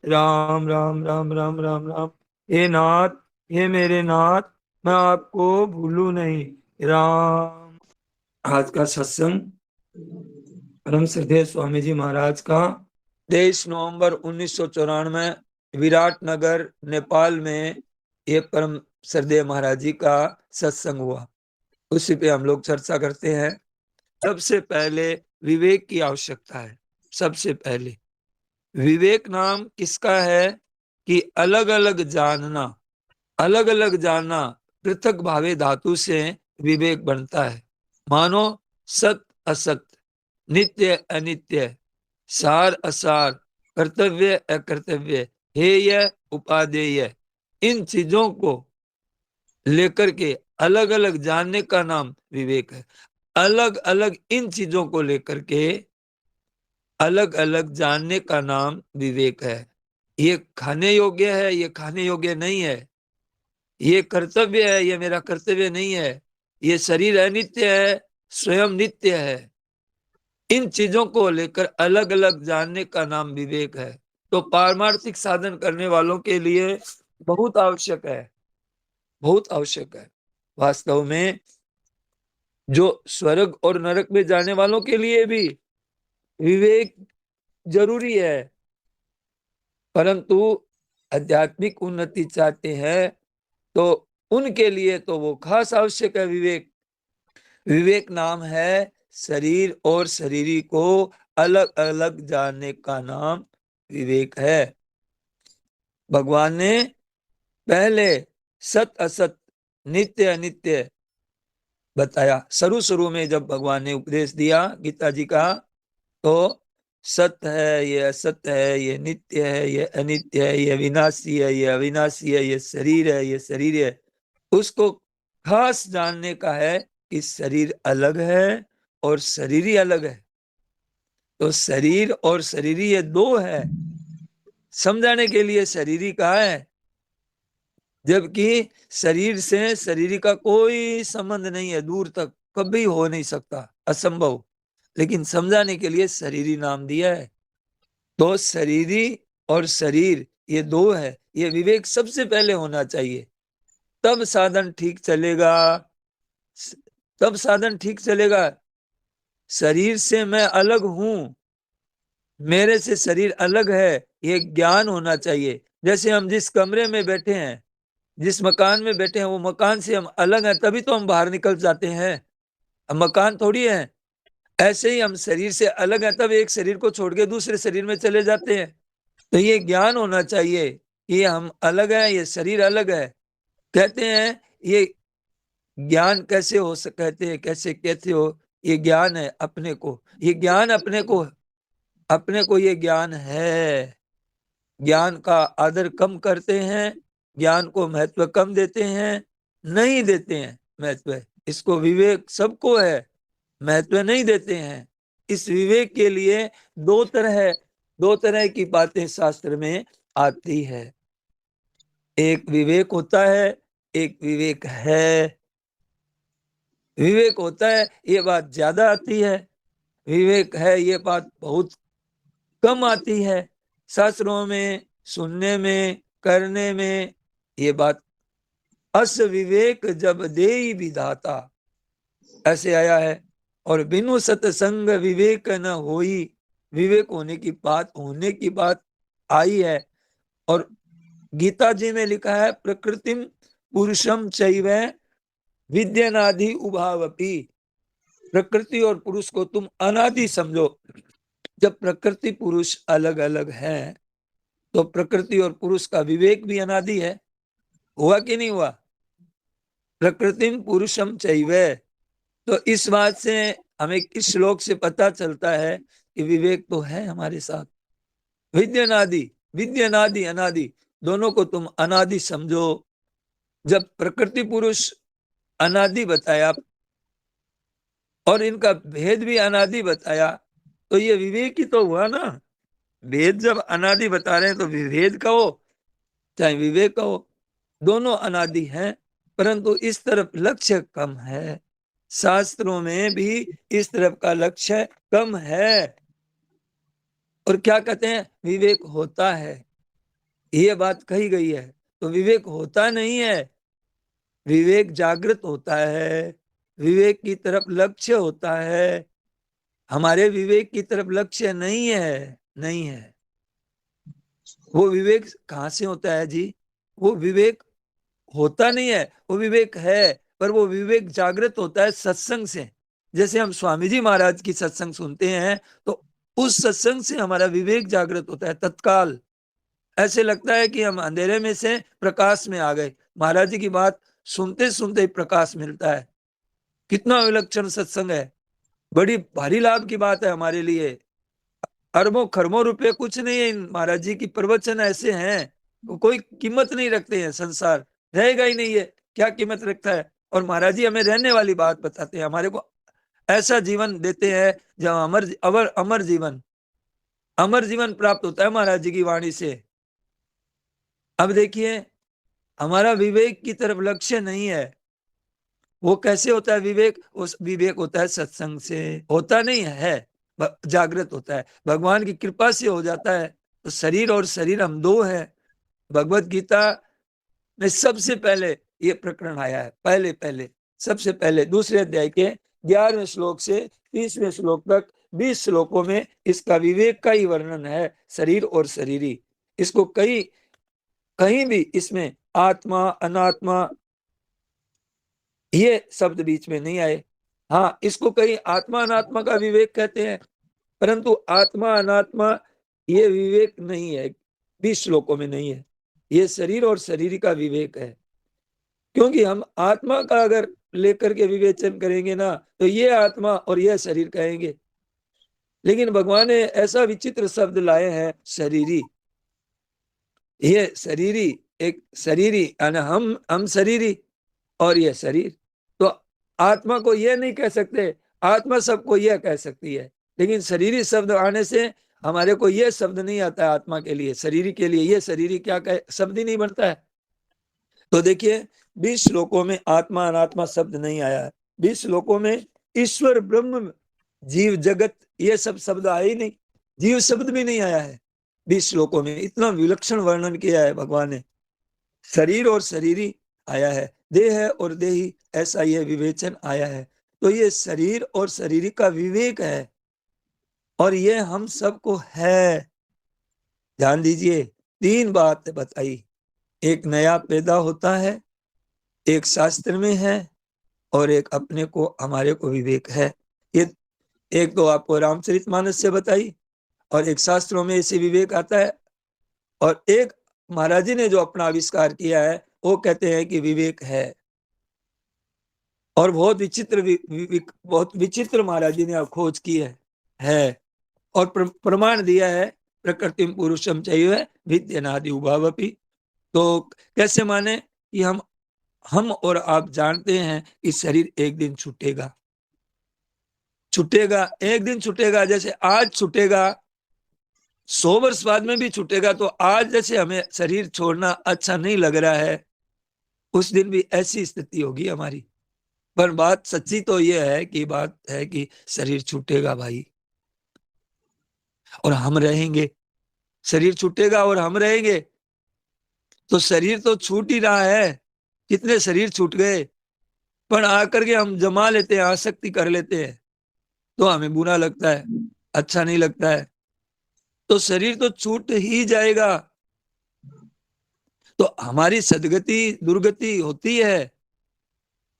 राम राम राम राम राम राम। हे नाथ, हे मेरे नाथ, मैं आपको भूलूं नहीं। राम। आज का सत्संग परम श्रद्धेय स्वामी जी महाराज का 23 नवंबर 1994 विराट नगर नेपाल में ये परम श्रद्धेय महाराज जी का सत्संग हुआ। उसी पे हम लोग चर्चा करते हैं। सबसे पहले विवेक की आवश्यकता है। सबसे पहले विवेक नाम किसका है कि अलग अलग जानना, अलग अलग जानना, पृथक भावे धातु से विवेक बनता है। मानो सत असत, नित्य अनित्य, सार असार, कर्तव्य अकर्तव्य, हेय उपादेय, इन चीजों को लेकर के अलग अलग जानने का नाम विवेक है। अलग अलग इन चीजों को लेकर के अलग अलग जानने का नाम विवेक है। ये खाने योग्य है, ये खाने योग्य नहीं है। ये कर्तव्य है, ये मेरा कर्तव्य नहीं है। ये शरीर अनित्य है, स्वयं नित्य है। इन चीजों को लेकर अलग अलग जानने का नाम विवेक है। तो पारमार्थिक साधन करने वालों के लिए बहुत आवश्यक है, बहुत आवश्यक है। वास्तव में जो स्वर्ग और नरक में जाने वालों के लिए भी विवेक जरूरी है, परंतु आध्यात्मिक उन्नति चाहते हैं तो उनके लिए तो वो खास आवश्यक है विवेक। विवेक नाम है शरीर और शरीरी को अलग अलग जानने का नाम विवेक है। भगवान ने पहले सत असत, नित्य अनित्य बताया। शुरू शुरू में जब भगवान ने उपदेश दिया गीता जी का, तो सत्य है, ये असत्य है, ये नित्य है, ये अनित्य है, ये विनाशी है, ये अविनाशी है, ये शरीर है, ये शरीर है, उसको खास जानने का है कि शरीर अलग है और शरीरी अलग है। तो शरीर और शरीरी ये दो है। समझाने के लिए शरीरी कहा है, जबकि शरीर से शरीरी का कोई संबंध नहीं है, दूर तक कभी हो नहीं सकता, असंभव। लेकिन समझाने के लिए शरीरी नाम दिया है। तो शरीरी और शरीर ये दो है। ये विवेक सबसे पहले होना चाहिए, तब साधन ठीक चलेगा। तब साधन ठीक चलेगा। शरीर से मैं अलग हूं, मेरे से शरीर अलग है, ये ज्ञान होना चाहिए। जैसे हम जिस कमरे में बैठे हैं, जिस मकान में बैठे हैं, वो मकान से हम अलग हैं, तभी तो हम बाहर निकल जाते हैं। हम मकान थोड़ी है। ऐसे ही हम शरीर से अलग हैं, तब एक शरीर को छोड़ के दूसरे शरीर में चले जाते हैं। तो ये ज्ञान होना चाहिए कि हम अलग हैं, ये शरीर अलग है। कहते हैं ये ज्ञान कैसे हो कहते हैं, कैसे कहते हो, ये ज्ञान है अपने को, ये ज्ञान अपने को, अपने को ये ज्ञान है। ज्ञान का आदर कम करते हैं, ज्ञान को महत्व कम देते हैं, नहीं देते हैं महत्व। इसको विवेक सबको है, महत्व नहीं देते हैं। इस विवेक के लिए दो तरह की बातें शास्त्र में आती है। एक विवेक होता है, एक विवेक है। विवेक होता है ये बात ज्यादा आती है, विवेक है ये बात बहुत कम आती है। शास्त्रों में, सुनने में, करने में ये बात अस विवेक जब देई विधाता ऐसे आया है। और बिनु सत्संग विवेक न होई, विवेक होने की बात आई है। और गीता जी में लिखा है प्रकृतिम पुरुषम चैव विद्यनादि उभावपि। प्रकृति और पुरुष को तुम अनादि समझो। जब प्रकृति पुरुष अलग अलग हैं, तो प्रकृति और पुरुष का विवेक भी अनादि है। हुआ कि नहीं हुआ? प्रकृतिम पुरुषम चैव। तो इस बात से हमें किस श्लोक से पता चलता है कि विवेक तो है हमारे साथ। विद्यनादि, विद्यनादि अनादि, दोनों को तुम अनादि समझो। जब प्रकृति पुरुष अनादि बताया और इनका भेद भी अनादि बताया, तो ये विवेक ही तो हुआ ना। भेद जब अनादि बता रहे हैं तो विभेद कहो चाहे विवेक कहो, दोनों अनादि हैं, परंतु इस तरफ लक्ष्य कम है। शास्त्रों में भी इस तरफ का लक्ष्य कम है। और क्या कहते हैं? विवेक होता है। ये बात कही गई है। तो विवेक होता नहीं है, विवेक जागृत होता है, विवेक की तरफ लक्ष्य होता है। हमारे विवेक की तरफ लक्ष्य नहीं है, नहीं है। वो विवेक कहाँ से होता है जी? वो विवेक होता नहीं है, वो विवेक है, पर वो विवेक जागृत होता है सत्संग से। जैसे हम स्वामी जी महाराज की सत्संग सुनते हैं, तो उस सत्संग से हमारा विवेक जागृत होता है तत्काल। ऐसे लगता है कि हम अंधेरे में से प्रकाश में आ गए। महाराज जी की बात सुनते सुनते ही प्रकाश मिलता है। कितना विलक्षण सत्संग है, बड़ी भारी लाभ की बात है हमारे लिए। अरबों खरबों रुपए कुछ नहीं है, इन महाराज जी की प्रवचन ऐसे हैं, वो कोई कीमत नहीं रखते हैं। संसार रहेगा ही नहीं है, क्या कीमत रखता है? और महाराज जी हमें रहने वाली बात बताते हैं, हमारे को ऐसा जीवन देते हैं जहाँ अमर अमर अमर जीवन प्राप्त होता है महाराज जी की वाणी से। अब देखिए, हमारा विवेक की तरफ लक्ष्य नहीं है। वो कैसे होता है विवेक? उस विवेक होता है सत्संग से, होता नहीं है, जागृत होता है, भगवान की कृपा से हो जाता है। तो शरीर और शरीर हम दो हैं। भगवत गीता में सबसे पहले ये प्रकरण आया है, पहले पहले सबसे पहले दूसरे अध्याय के 11वें श्लोक से 30वें श्लोक तक 20 श्लोकों में इसका विवेक का ही वर्णन है, शरीर और शरीरी। इसको कहीं कहीं भी इसमें आत्मा अनात्मा ये शब्द बीच में नहीं आए। हाँ, इसको कहीं आत्मा अनात्मा का विवेक कहते हैं, परंतु आत्मा अनात्मा ये विवेक नहीं है, 20 श्लोकों में नहीं है। ये शरीर और शरीर का विवेक है। क्योंकि हम आत्मा का अगर लेकर के विवेचन करेंगे ना, तो ये आत्मा और यह शरीर कहेंगे। लेकिन भगवान ने ऐसा विचित्र शब्द लाए हैं, शरीरी। ये शरीरी, एक शरीरी यानी हम शरीरी, और यह शरीर। तो आत्मा को यह नहीं कह सकते, आत्मा सबको यह कह सकती है। लेकिन शरीरी शब्द आने से हमारे को यह शब्द नहीं आता है आत्मा के लिए, शरीरी के लिए यह शरीरी क्या कहे, शब्द ही नहीं बनता है। तो देखिए, 20 श्लोकों में आत्मा अनात्मा शब्द नहीं आया है। 20 श्लोकों में ईश्वर ब्रह्म जीव जगत ये सब शब्द आए ही नहीं, जीव शब्द भी नहीं आया है 20 श्लोकों में। इतना विलक्षण वर्णन किया है भगवान ने। शरीर और शरीरी आया है, देह और देही, ऐसा यह विवेचन आया है। तो ये शरीर और शरीरी का विवेक है, और ये हम सबको है। ध्यान दीजिए, 3 बात बताई। एक नया पैदा होता है, एक शास्त्र में है, और एक अपने को हमारे को विवेक है। ये एक तो आपको रामचरितमानस से बताई, और एक शास्त्रों में ऐसे विवेक आता है, और एक महाराज जी ने जो अपना आविष्कार किया है वो कहते हैं कि विवेक है। और बहुत विचित्र बहुत विचित्र महाराज जी ने खोज की है। और प्रमाण दिया है, प्रकृति पुरुषम चाहिए विद्यनादि उभावपि। तो कैसे माने कि हम और आप जानते हैं कि शरीर एक दिन छूटेगा, छूटेगा, एक दिन छूटेगा। जैसे आज छूटेगा, 100 वर्ष बाद में भी छूटेगा। तो आज जैसे हमें शरीर छोड़ना अच्छा नहीं लग रहा है, उस दिन भी ऐसी स्थिति होगी हमारी। पर बात सच्ची तो यह है कि बात है कि शरीर छूटेगा भाई, और हम रहेंगे। शरीर छूटेगा और हम रहेंगे। तो शरीर तो छूट ही रहा है, कितने शरीर छूट गए, पर आकर के हम जमा लेते हैं, आसक्ति कर लेते हैं, तो हमें बुरा लगता है, अच्छा नहीं लगता है। तो शरीर तो छूट ही जाएगा। तो हमारी सदगति दुर्गति होती है।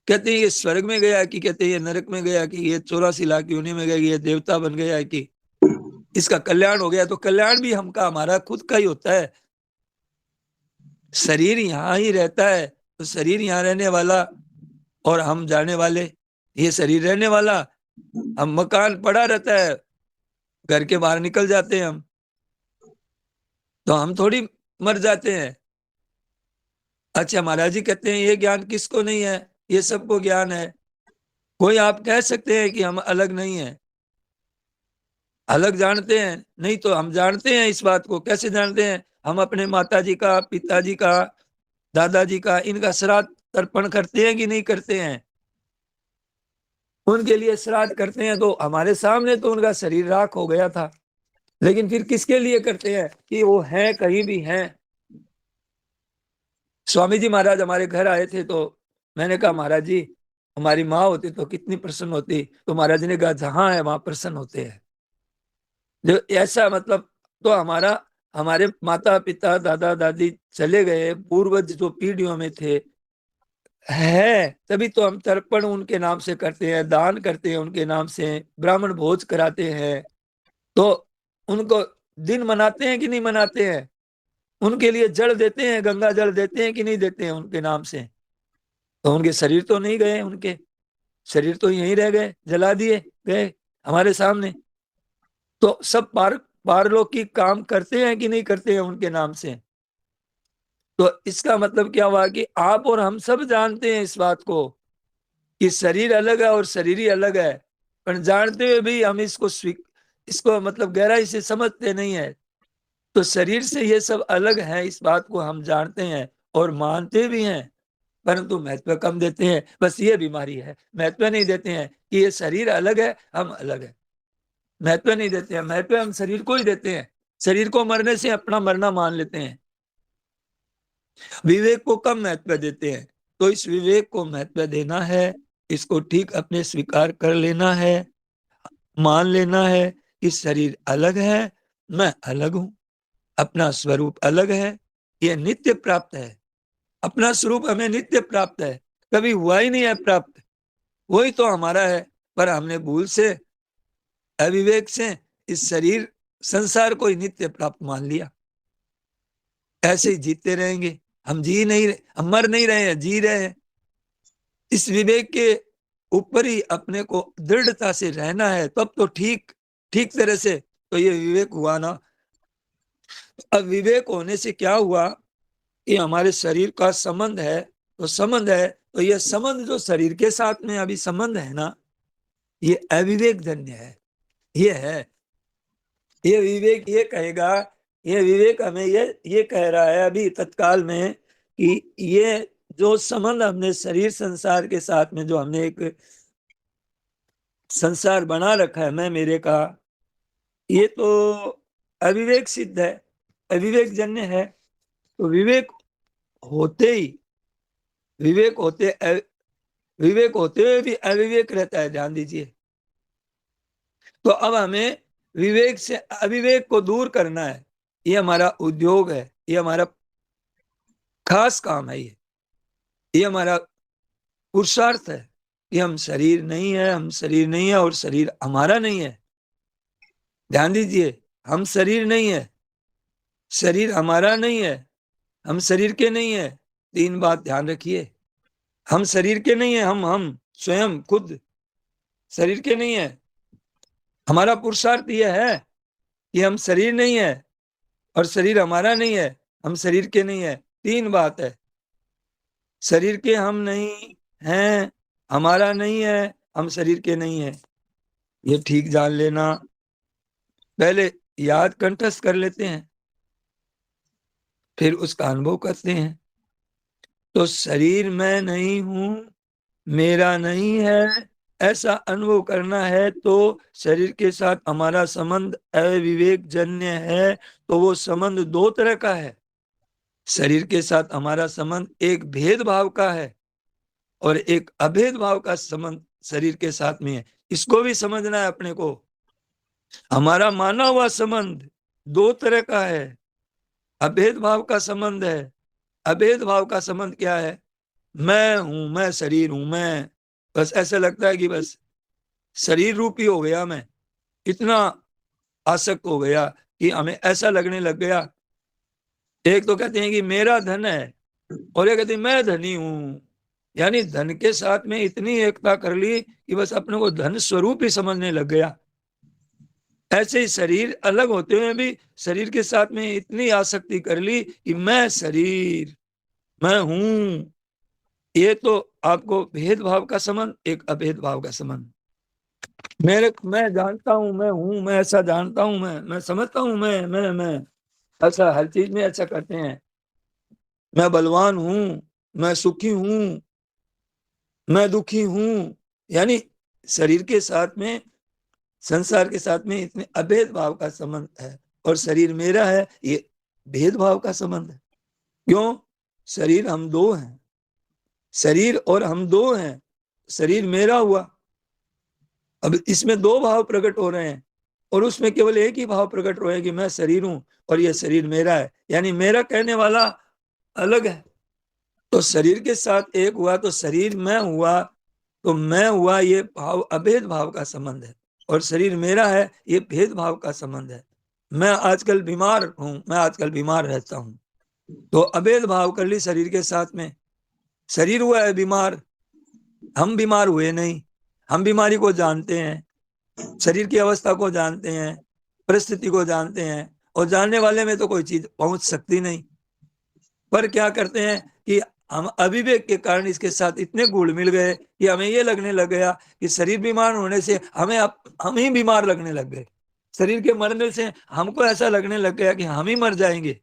कहते हैं ये स्वर्ग में गया कि कहते हैं ये नरक में गया कि ये 84 लाख योनि में गया कि ये देवता बन गया कि इसका कल्याण हो गया। तो कल्याण भी हमका हमारा खुद का ही होता है। शरीर यहाँ ही रहता है, तो शरीर यहाँ रहने वाला और हम जाने वाले। ये शरीर रहने वाला, हम मकान पड़ा रहता है, घर के बाहर निकल जाते हैं हम, तो हम थोड़ी मर जाते हैं। अच्छा, महाराज जी कहते हैं ये ज्ञान किसको नहीं है? ये सबको ज्ञान है। कोई आप कह सकते हैं कि हम अलग नहीं है? अलग जानते हैं? नहीं, तो हम जानते हैं इस बात को। कैसे जानते हैं? हम अपने माता जी का, पिताजी का, दादाजी का, इनका श्राद्ध तर्पण करते हैं कि नहीं करते हैं? उनके लिए श्राद्ध करते हैं, तो हमारे सामने तो उनका शरीर राख हो गया था। लेकिन फिर किसके लिए करते हैं? कि वो हैं, कहीं भी हैं, स्वामी जी महाराज हमारे घर आए थे, तो मैंने कहा महाराज जी हमारी माँ होती तो कितनी प्रसन्न होती। तो महाराज जी ने कहा जहां है वहां प्रसन्न होते हैं। जो ऐसा मतलब, तो हमारे माता पिता दादा दादी चले गए, पूर्वज जो पीढ़ियों में थे है, तभी तो हम तर्पण उनके नाम से करते हैं, दान करते हैं उनके नाम से, ब्राह्मण भोज कराते हैं। तो उनको दिन मनाते हैं कि नहीं मनाते हैं, उनके लिए जल देते हैं, गंगा जल देते हैं कि नहीं देते हैं उनके नाम से। तो उनके शरीर तो नहीं गए, उनके शरीर तो यहीं रह गए, जला दिए गए हमारे सामने। तो सब पारलौकिक काम करते हैं कि नहीं करते हैं उनके नाम से। तो इसका मतलब क्या हुआ कि आप और हम सब जानते हैं इस बात को कि शरीर अलग है और शरीर ही अलग है, पर जानते हुए भी हम इसको मतलब गहराई से समझते नहीं है। तो शरीर से ये सब अलग है, इस बात को हम जानते हैं और मानते भी हैं, परंतु महत्व कम देते हैं। बस ये बीमारी है, महत्व नहीं देते हैं कि ये शरीर अलग है, हम अलग है। महत्व नहीं देते हैं, महत्व हम शरीर को ही देते हैं। शरीर को मरने से अपना मरना मान लेते हैं, विवेक को कम महत्व देते हैं। तो इस विवेक को महत्व देना है, इसको ठीक अपने स्वीकार कर लेना है, मान लेना है कि शरीर अलग है, मैं अलग हूं, अपना स्वरूप अलग है, ये नित्य प्राप्त है। अपना स्वरूप हमें नित्य प्राप्त है, कभी हुआ ही नहीं है प्राप्त, वही तो हमारा है। पर हमने भूल से, अविवेक से इस शरीर संसार को ही नित्य प्राप्त मान लिया। ऐसे ही जीते रहेंगे, हम जी नहीं रहे, हम मर नहीं रहे हैं, जी रहे हैं। इस विवेक के ऊपर ही अपने को दृढ़ता से रहना है, तब तो ठीक ठीक तरह से तो ये विवेक हुआ ना। अब विवेक होने से क्या हुआ कि हमारे शरीर का संबंध है, तो संबंध है, तो ये संबंध जो शरीर के साथ में अभी संबंध है ना, ये अविवेक जन्य है। ये है, ये विवेक ये कहेगा, ये विवेक हमें ये कह रहा है अभी तत्काल में कि ये जो संबंध हमने शरीर संसार के साथ में, जो हमने एक संसार बना रखा है मैं मेरे का, ये तो अविवेक सिद्ध है, अविवेक जन्य है। तो होते ही विवेक होते विवेक होते हुए भी अविवेक रहता है, ध्यान दीजिए। तो अब हमें विवेक से अविवेक को दूर करना है, ये हमारा उद्योग है, ये हमारा खास काम है, ये हमारा पुरुषार्थ है कि हम शरीर नहीं है, हम शरीर नहीं है और शरीर हमारा नहीं है। ध्यान दीजिए, हम शरीर नहीं है, शरीर हमारा नहीं है, हम शरीर के नहीं है। तीन बात ध्यान रखिए, हम शरीर के नहीं है, हम स्वयं खुद शरीर के नहीं है। हमारा पुरुषार्थ यह है कि हम शरीर नहीं है और शरीर हमारा नहीं है, हम शरीर के नहीं है। तीन बात है, शरीर के हम नहीं हैं, हमारा नहीं है, हम शरीर के नहीं है। ये ठीक जान लेना, पहले याद कंठस्थ कर लेते हैं, फिर उसका अनुभव करते हैं। तो शरीर मैं नहीं हूं, मेरा नहीं है, ऐसा अनुभव करना है। तो शरीर के साथ हमारा संबंध अविवेक जन्य है। तो वो संबंध दो तरह का है, शरीर के साथ हमारा संबंध एक भेदभाव का है और एक अभेद भाव का संबंध शरीर के साथ में है। इसको भी समझना है अपने को। हमारा माना हुआ संबंध दो तरह का है, अभेद भाव का संबंध है। अभेद भाव का संबंध क्या है, मैं हूं, मैं शरीर हूं, मैं बस ऐसा लगता है कि बस शरीर रूपी हो गया, मैं इतना आसक्त हो गया कि हमें ऐसा लगने लग गया। एक तो कहते हैं कि मेरा धन है और एक कहते हैं मैं धनी हूं, यानी धन के साथ में इतनी एकता कर ली कि बस अपने को धन स्वरूप ही समझने लग गया। ऐसे ही शरीर अलग होते हुए भी शरीर के साथ में इतनी आसक्ति कर ली कि मैं शरीर, मैं हूं। ये तो आपको भेदभाव का संबंध, एक अभेद भाव का संबंध। मैं जानता हूं, मैं हूं, मैं ऐसा जानता हूं, मैं समझता हूं, मैं ऐसा हर चीज में ऐसा करते हैं। मैं बलवान हूं, मैं सुखी हूं, मैं दुखी हूं, यानी शरीर के साथ में, संसार के साथ में इतने अभेद भाव का संबंध है। और शरीर मेरा है, ये भेदभाव का संबंध है। क्यों? शरीर हम दो हैं, शरीर और हम दो हैं। शरीर मेरा हुआ, अब इसमें दो भाव प्रकट हो रहे हैं, और उसमें केवल एक ही भाव प्रकट हो रहे हैं कि मैं शरीर हूं और यह शरीर मेरा है, यानी मेरा कहने वाला अलग है। तो शरीर के साथ एक हुआ तो शरीर मैं हुआ, तो मैं हुआ, ये भाव अभेद भाव का संबंध है। और शरीर मेरा है, ये भेद भाव का संबंध है। मैं आजकल बीमार हूं, मैं आजकल बीमार रहता हूं, तो अभेद भाव कर ली शरीर के साथ में। शरीर हुआ है बीमार, हम बीमार हुए नहीं। हम बीमारी को जानते हैं, शरीर की अवस्था को जानते हैं, परिस्थिति को जानते हैं, और जानने वाले में तो कोई चीज पहुंच सकती नहीं। पर क्या करते हैं कि हम अविवेक के कारण इसके साथ इतने घुल मिल गए कि हमें ये लगने लग गया कि शरीर बीमार होने से हम ही बीमार लगने लग गए। शरीर के मरने से हमको ऐसा लगने लग गया कि हम ही मर जाएंगे।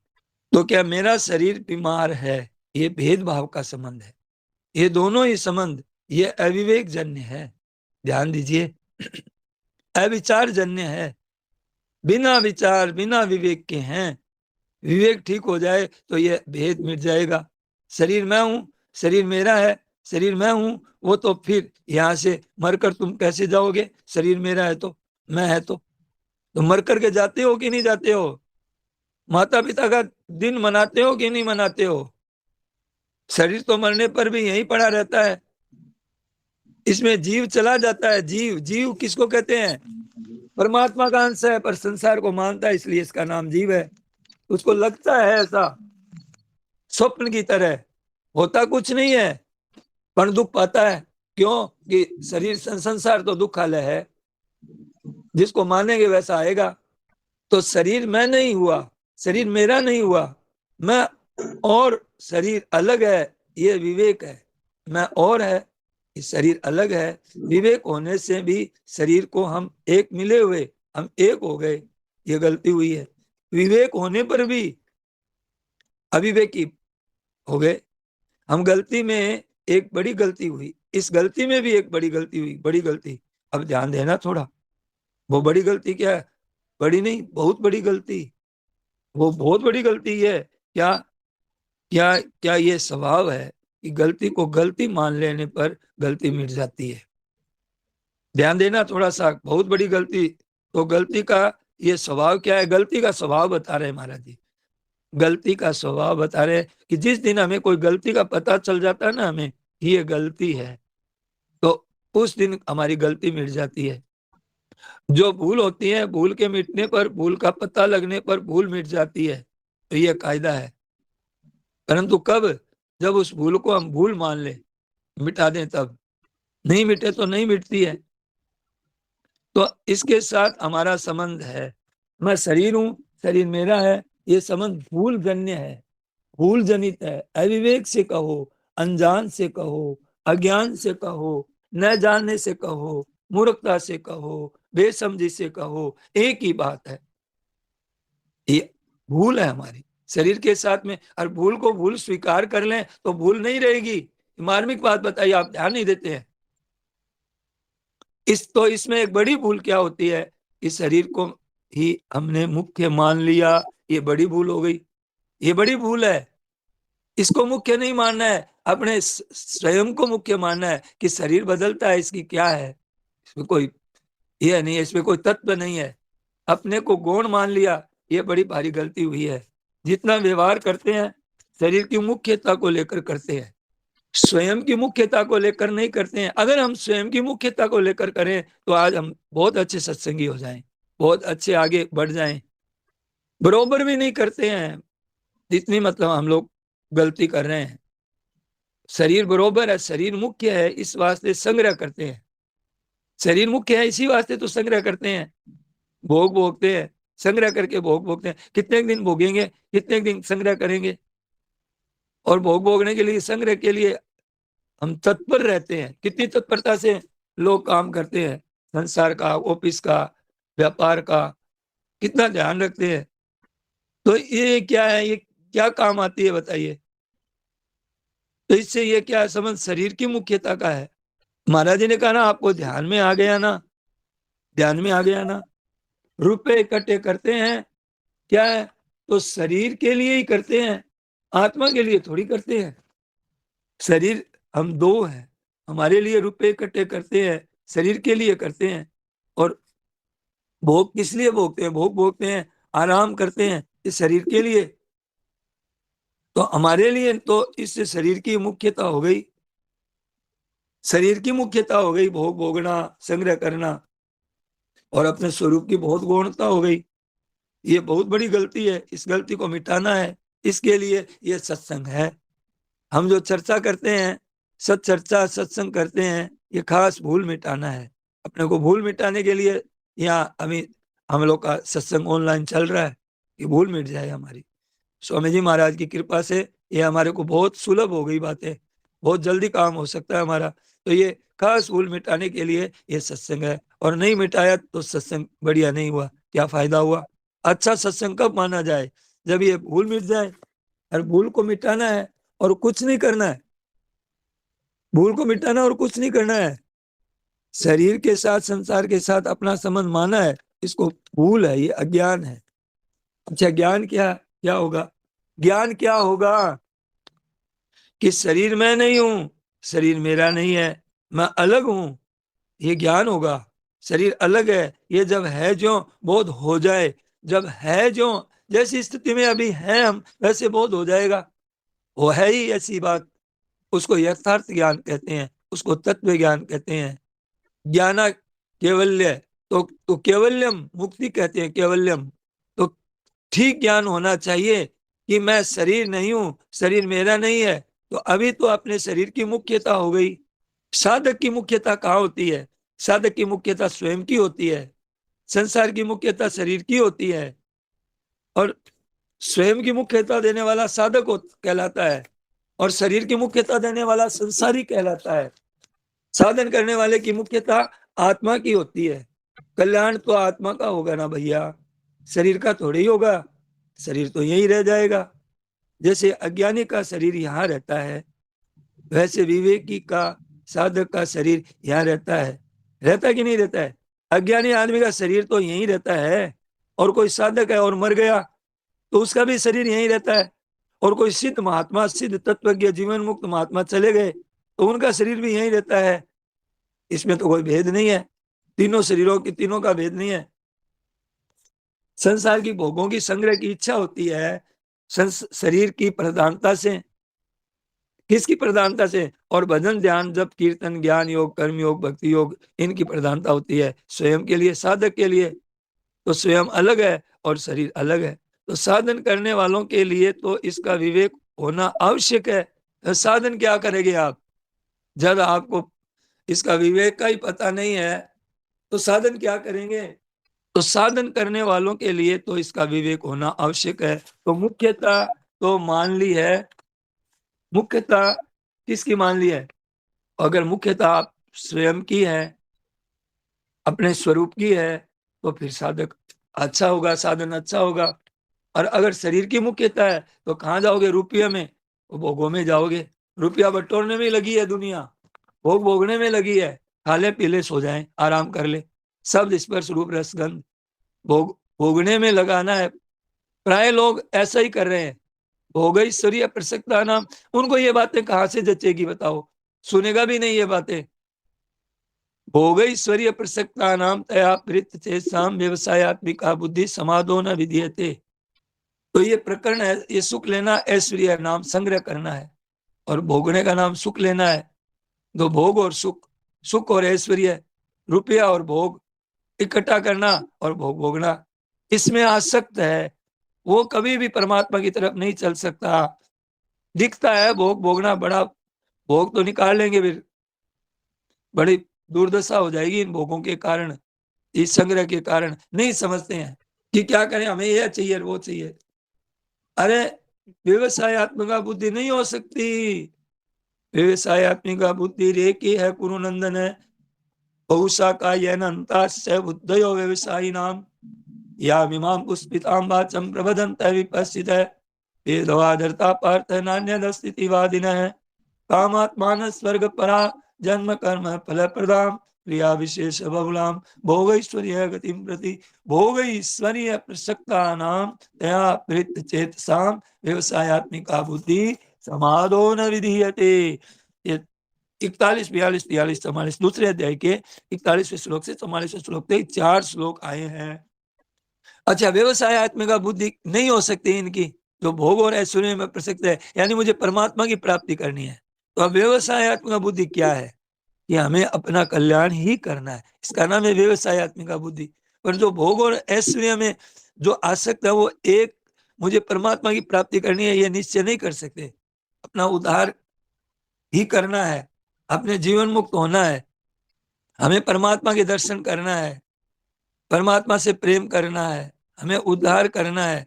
तो क्या मेरा शरीर बीमार है, ये भेदभाव का संबंध है। ये दोनों ही संबंध ये अविवेक जन्य है। ध्यान दीजिए, अविचार जन्य है, बिना विचार बिना विवेक के हैं। विवेक ठीक हो जाए तो ये भेद मिट जाएगा। शरीर मैं हूं, शरीर मेरा है, शरीर मैं हूं, वो तो फिर यहां से मरकर तुम कैसे जाओगे? शरीर मेरा है तो, मैं है तो मर करके जाते हो कि नहीं जाते हो? माता पिता का दिन मनाते हो कि नहीं मनाते हो? शरीर तो मरने पर भी यहीं पड़ा रहता है, इसमें जीव चला जाता है। जीव, जीव किसको कहते हैं? परमात्मा का अंश है, पर संसार को मानता है, इसलिए इसका नाम जीव है। उसको लगता है ऐसा स्वप्न की तरह, होता कुछ नहीं है पर दुख पाता है। क्यों? कि शरीर संसार तो दुखालय है, जिसको मानेंगे वैसा आएगा। तो शरीर मैं नहीं हुआ, शरीर मेरा नहीं हुआ, मैं और शरीर अलग है, ये विवेक है। मैं और है, शरीर अलग है। विवेक होने से भी शरीर को हम एक मिले हुए, हम एक हो गए, ये गलती हुई है। विवेक होने पर भी अविवेकी हो गए हम। गलती में एक बड़ी गलती हुई, इस गलती में भी एक बड़ी गलती हुई, बड़ी गलती। अब ध्यान देना थोड़ा, वो बड़ी गलती क्या है? बड़ी नहीं, बहुत बड़ी गलती। वो बहुत बड़ी गलती है। क्या क्या क्या ये स्वभाव है कि गलती को गलती मान लेने पर गलती मिट जाती है? ध्यान देना थोड़ा सा, बहुत बड़ी गलती। तो गलती का ये स्वभाव क्या है? गलती का स्वभाव बता रहे महाराज जी, गलती का स्वभाव बता रहे कि जिस दिन हमें कोई गलती का पता चल जाता है ना, हमें ये गलती है, तो उस दिन हमारी गलती मिट जाती है। जो भूल होती है, भूल के मिटने पर, भूल का पता लगने पर भूल मिट जाती है, तो ये कायदा है। परंतु कब? जब उस भूल को हम भूल मान ले, मिटा दें तब। नहीं मिटे तो नहीं मिटती है। तो इसके साथ हमारा संबंध है। मैं शरीर हूं, शरीर मेरा है, ये संबंध भूल जन्य है, भूल जनित है। अविवेक से कहो, अनजान से कहो, अज्ञान से कहो, न जानने से कहो, मूर्खता से कहो, बेसमझी से कहो, एक ही बात है। ये भूल है हमारी शरीर के साथ में, और भूल को भूल स्वीकार कर लें तो भूल नहीं रहेगी। मार्मिक बात बताइए, आप ध्यान नहीं देते हैं। इसमें एक बड़ी भूल क्या होती है कि शरीर को ही हमने मुख्य मान लिया, ये बड़ी भूल हो गई। ये बड़ी भूल है। इसको मुख्य नहीं मानना है, अपने स्वयं को मुख्य मानना है कि शरीर बदलता है, इसकी क्या है, इसमें कोई ये नहीं है, इसमें कोई तत्व नहीं है। अपने को गौण मान लिया, ये बड़ी भारी गलती हुई है। जितना व्यवहार करते हैं शरीर की मुख्यता को लेकर करते हैं, स्वयं की मुख्यता को लेकर नहीं करते हैं। अगर हम स्वयं की मुख्यता को लेकर करें तो आज हम बहुत अच्छे सत्संगी हो जाएं, बहुत अच्छे आगे बढ़ जाएं। बरोबर भी नहीं करते हैं जितनी मतलब हम लोग गलती कर रहे हैं। शरीर बरोबर है, शरीर मुख्य है, इस वास्ते संग्रह करते हैं। शरीर मुख्य है इसी वास्ते तो संग्रह करते हैं, भोग भोगते हैं, संग्रह करके भोग भोगते हैं। कितने दिन भोगेंगे, कितने दिन संग्रह करेंगे? और भोग भोगने के लिए, संग्रह के लिए हम तत्पर रहते हैं। कितनी तत्परता से लोग काम करते हैं, संसार का, ऑफिस का, व्यापार का, कितना ध्यान रखते हैं। तो ये क्या है, ये क्या काम आती है बताइए? तो इससे ये क्या समझ शरीर की मुख्यता का है। महाराज जी ने कहा ना, आपको ध्यान में आ गया ना, ध्यान में आ गया ना। रुपए इकट्ठे करते हैं क्या है? तो शरीर के लिए ही करते हैं। आत्मा के लिए थोड़ी करते हैं। शरीर हम दो हैं, हमारे लिए रुपए इकट्ठे करते हैं, शरीर के लिए करते हैं। और भोग किस लिए भोगते हैं? भोग भोगते हैं, आराम करते हैं इस शरीर के लिए। तो हमारे लिए तो इस शरीर की मुख्यता हो गई, शरीर की मुख्यता हो गई भोग भोगना, संग्रह करना, और अपने स्वरूप की बहुत गौणता हो गई। ये बहुत बड़ी गलती है, इस गलती को मिटाना है। इसके लिए ये सत्संग है। हम जो चर्चा करते हैं, सत चर्चा सत्संग करते हैं, ये खास भूल मिटाना है। अपने को भूल मिटाने के लिए यहाँ अभी हम लोग का सत्संग ऑनलाइन चल रहा है, कि भूल मिट जाए हमारी। स्वामी जी महाराज की कृपा से ये हमारे को बहुत सुलभ हो गई बातें, बहुत जल्दी काम हो सकता है हमारा। तो ये खास भूल मिटाने के लिए ये सत्संग है। और नहीं मिटाया तो सत्संग बढ़िया नहीं हुआ, क्या फायदा हुआ? अच्छा सत्संग कब माना जाए? जब ये भूल मिट जाए। और भूल को मिटाना है और कुछ नहीं करना है। भूल को मिटाना और कुछ नहीं करना है। शरीर के साथ, संसार के साथ अपना संबंध माना है, इसको भूल है, ये अज्ञान है। अच्छा, ज्ञान क्या क्या होगा? ज्ञान क्या होगा? कि शरीर मैं नहीं हूं, शरीर मेरा नहीं है, मैं अलग हूं, ये ज्ञान होगा। शरीर अलग है, ये जब है जो बोध हो जाए, जब है जो जैसी स्थिति में अभी है हम, वैसे बोध हो जाएगा। वो है ही ऐसी बात, उसको यथार्थ ज्ञान कहते हैं, उसको तत्व ज्ञान कहते हैं। ज्ञाना केवल्य, तो केवल्यम मुक्ति कहते हैं, केवल्यम। तो ठीक ज्ञान होना चाहिए कि मैं शरीर नहीं हूं, शरीर मेरा नहीं है। तो अभी तो अपने शरीर की मुख्यता हो गई। साधक की मुख्यता कहाँ होती है? साधक की मुख्यता स्वयं की होती है, संसार की मुख्यता शरीर की होती है। और स्वयं की मुख्यता देने वाला साधक कहलाता है, और शरीर की मुख्यता देने वाला संसारी कहलाता है। साधन करने वाले की मुख्यता आत्मा की होती है। कल्याण तो आत्मा का होगा ना भैया, शरीर का थोड़ी ही होगा। शरीर तो यही रह जाएगा। जैसे अज्ञानी का शरीर यहाँ रहता है, वैसे विवेकी का, साधक का शरीर यहाँ रहता है। रहता कि नहीं रहता है? अज्ञानी आदमी का शरीर तो यहीं रहता है। और कोई साधक है और मर गया तो उसका भी शरीर यहीं रहता है। और कोई सिद्ध महात्मा, सिद्ध तत्वज्ञ, जीवन मुक्त महात्मा चले गए तो उनका शरीर भी यहीं रहता है। इसमें तो कोई भेद नहीं है, तीनों शरीरों की, तीनों का भेद नहीं है। संसार की भोगों की संग्रह की इच्छा होती है शरीर की प्रधानता से। किसकी प्रधानता से? और भजन, ध्यान, जप, कीर्तन, ज्ञान योग, कर्म योग, भक्ति योग, इनकी प्रधानता होती है स्वयं के लिए, साधक के लिए। तो स्वयं अलग है और शरीर अलग है। तो साधन करने वालों के लिए तो इसका विवेक होना आवश्यक है। तो साधन क्या करेंगे आप, जब आपको इसका विवेक का ही पता नहीं है तो साधन क्या करेंगे? तो साधन करने वालों के लिए तो इसका विवेक होना आवश्यक है। तो मुख्यता तो मान ली है, मुख्यता किसकी मान ली है? अगर मुख्यता आप स्वयं की है, अपने स्वरूप की है, तो फिर साधक अच्छा होगा, साधन अच्छा होगा। और अगर शरीर की मुख्यता है तो कहाँ जाओगे? रुपये में, तो भोगों में जाओगे। रुपया बटोरने में लगी है दुनिया, भोग भोगने में लगी है। खा ले पी ले सो जाए, आराम कर ले, शब्द स्पर्श रूप रसगंध भोग भोगने में लगाना है। प्राय लोग ऐसा ही कर रहे हैं। भोग ईश्वरीय प्रसक्ता नाम, उनको ये बातें कहाँ से जचेगी बताओ? सुनेगा भी नहीं ये बातें। भोग ईश्वरीय प्रसक्ता नाम तया प्रीत चेताम व्यवसायत्मिका बुद्धि समाधो न विधीयते। तो ये प्रकरण है, ये सुख लेना ऐश्वर्य नाम संग्रह करना है, और भोगने का नाम सुख लेना है। तो भोग और सुख, सुख और ऐश्वर्य, रुपया और भोग इकट्ठा करना और भोग भोगना, इसमें आसक्त है, वो कभी भी परमात्मा की तरफ नहीं चल सकता। दिखता है भोग भोगना बड़ा, भोग तो निकाल लेंगे, फिर बड़ी दुर्दशा हो जाएगी इन भोगों के कारण, इस संग्रह के कारण। नहीं समझते हैं कि क्या करें, हमें यह चाहिए वो चाहिए। अरे व्यवसायत्मिका बुद्धि नहीं हो सकती। व्यवसायत्मिका बुद्धि रेकी है कुरुनंदन है। बहुशा का यह बुद्धयो व्यवसायी नाम या विमाम पुष्पिताम वाचम प्रबदंत विपस्थित है। वेदवादरता पार्थ नान्यदस्तिवादिन है। कामात्मान स्वर्ग परा जन्म कर्म फल प्रदाम क्रिया विशेष बहुलाम भोग ऐश्वर्य गतिम प्रति भोग ऐश्वर्य प्रसक्ता नाम तया प्रीत चेतसाम व्यवसायत्मिका बुद्धि समादो न विधीयते। ये 41, 42, 43, 44 दूसरे अध्याय के 41वें श्लोक से 44वें श्लोक तक 4 श्लोक आए हैं। अच्छा, व्यवसाय आत्मिका बुद्धि नहीं हो सकती इनकी, जो भोग और ऐश्वर्य में प्रसक्त है, यानी मुझे परमात्मा की प्राप्ति करनी है। तो अब व्यवसाय आत्मिका बुद्धि क्या है? कि हमें अपना कल्याण ही करना है, इसका नाम है व्यवसाय आत्मिका बुद्धि। पर जो भोग और ऐश्वर्य में जो आसक्त है, वो एक मुझे परमात्मा की प्राप्ति करनी है ये निश्चय नहीं कर सकते। अपना उद्धार ही करना है, अपने जीवन मुक्त होना है, हमें परमात्मा के दर्शन करना है, परमात्मा से प्रेम करना है, हमें उद्धार करना है,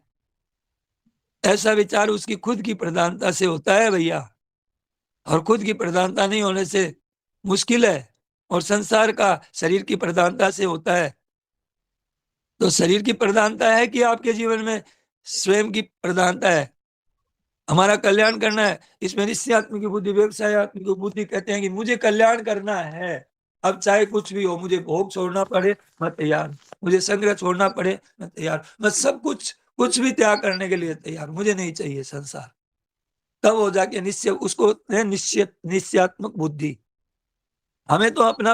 ऐसा विचार उसकी खुद की प्रधानता से होता है भैया। और खुद की प्रधानता नहीं होने से मुश्किल है, और संसार का शरीर की प्रधानता से होता है। तो शरीर की प्रधानता है कि आपके जीवन में स्वयं की प्रधानता है, हमारा कल्याण करना है। इसमें निश्चयात्मिक बुद्धि, व्यवसायत्मिक बुद्धि कहते हैं कि मुझे कल्याण करना है, अब चाहे कुछ भी हो, मुझे भोग छोड़ना पड़े मैं तैयार, मुझे संग्रह छोड़ना पड़े मैं तैयार, मैं सब कुछ भी त्याग करने के लिए तैयार, मुझे नहीं चाहिए संसार। तब हो जाके निश्चय, उसको निश्चय निश्चयात्मक बुद्धि। हमें तो अपना